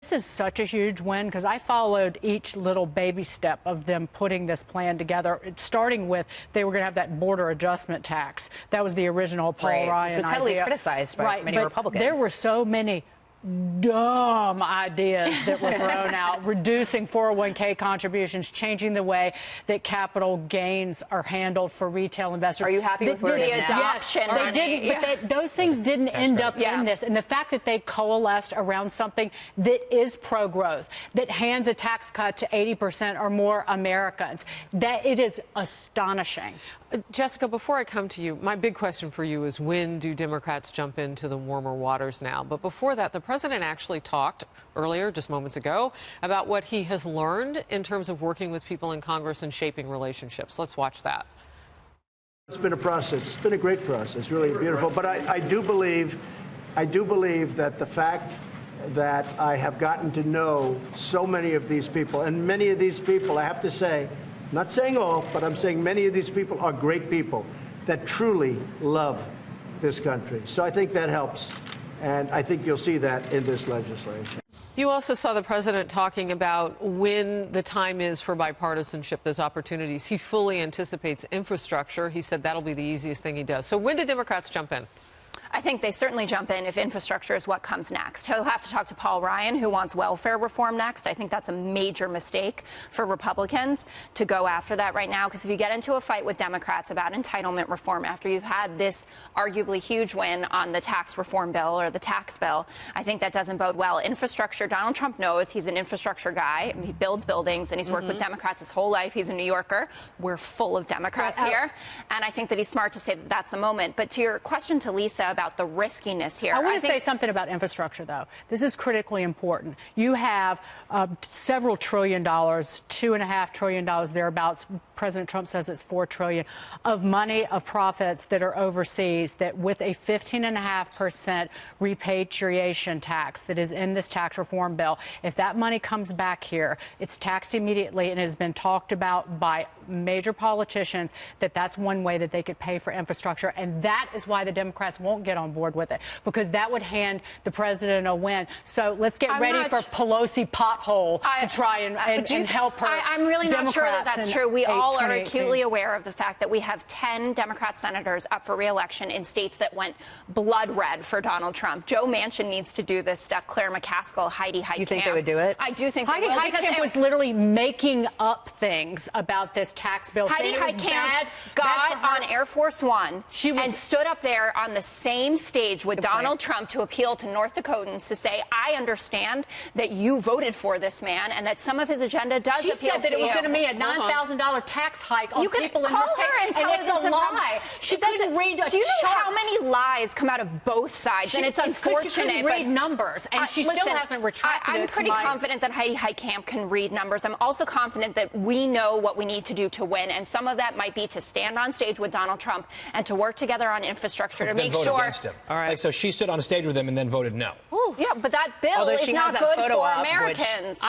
This is such a huge win because I followed each little baby step of them putting this plan together, starting with they were going to have that border adjustment tax. That was the original Paul Ryan which was heavily idea. criticized by many Republicans. There were so many dumb ideas that were thrown out, reducing 401k contributions, changing the way that capital gains are handled for retail investors. Are you happy with where it is now? Yes, they didn't, but those things didn't end up in this. And the fact that they coalesced around something that is pro-growth, that hands a tax cut to 80% or more Americans, that it is astonishing. Jessica, before I come to you, my big question for you is when do Democrats jump into the warmer waters now? But before that, the president actually talked earlier, just moments ago, about what he has learned in terms of working with people in Congress and shaping relationships. Let's watch that. It's been a process. It's been a great process, really beautiful. But I do believe that the fact that I have gotten to know so many of these people, and many of these people, I have to say, I'm not saying all, but I'm saying many of these people are great people that truly love this country. So I think that helps, and I think you'll see that in this legislation. You also saw the president talking about when the time is for bipartisanship, those opportunities. He fully anticipates infrastructure. He said that'll be the easiest thing he does. So when do Democrats jump in? I think they certainly jump in if infrastructure is what comes next. He'll have to talk to Paul Ryan, who wants welfare reform next. I think that's a major mistake for Republicans to go after that right now, because if you get into a fight with Democrats about entitlement reform after you've had this arguably huge win on the tax reform bill or the tax bill, I think that doesn't bode well. Infrastructure, Donald Trump knows he's an infrastructure guy. He builds buildings, and he's worked with Democrats his whole life. He's a New Yorker. We're full of Democrats here. And I think that he's smart to say that that's the moment. But to your question to Lisa about the riskiness here. I want to say something about infrastructure, though. This is critically important. You have several $trillion, $2.5 trillion thereabouts. President Trump says it's $4 trillion of money, of profits that are overseas, that with a 15.5% repatriation tax that is in this tax reform bill, if that money comes back here, it's taxed immediately, and it has been talked about by major politicians that that's one way that they could pay for infrastructure. And that is why the Democrats won't get on board with it, because that would hand the president a win. So let's get ready for Pelosi pothole to try and help her. I'm really not sure that that's true. We all are 2018. acutely aware of the fact that we have 10 Democrat senators up for re-election in states that went blood red for Donald Trump. Joe Manchin needs to do this stuff. Claire McCaskill, Heidi Heitkamp. You think they would do it? I do think Heidi they will. Heitkamp was literally making up things about this tax bill. Heidi Heitkamp got on Air Force One and stood up there on the same stage with Donald Trump to appeal to North Dakotans to say, I understand that you voted for this man and that some of his agenda does appeal to you. She said that it was going to be a $9,000 tax hike on people in her state, and it's a lie. She couldn't read a Do you know chart. how many lies come out of both sides? And it's unfortunate. She couldn't read numbers, and she still hasn't retracted it. I'm pretty confident that Heidi Heitkamp can read numbers. I'm also confident that we know what we need to do to win, and some of that might be to stand on stage with Donald Trump and to work together on infrastructure to make sure. Against him. All right. Like, so she stood on stage with him and then voted no. Yeah, but that bill is not good for Americans.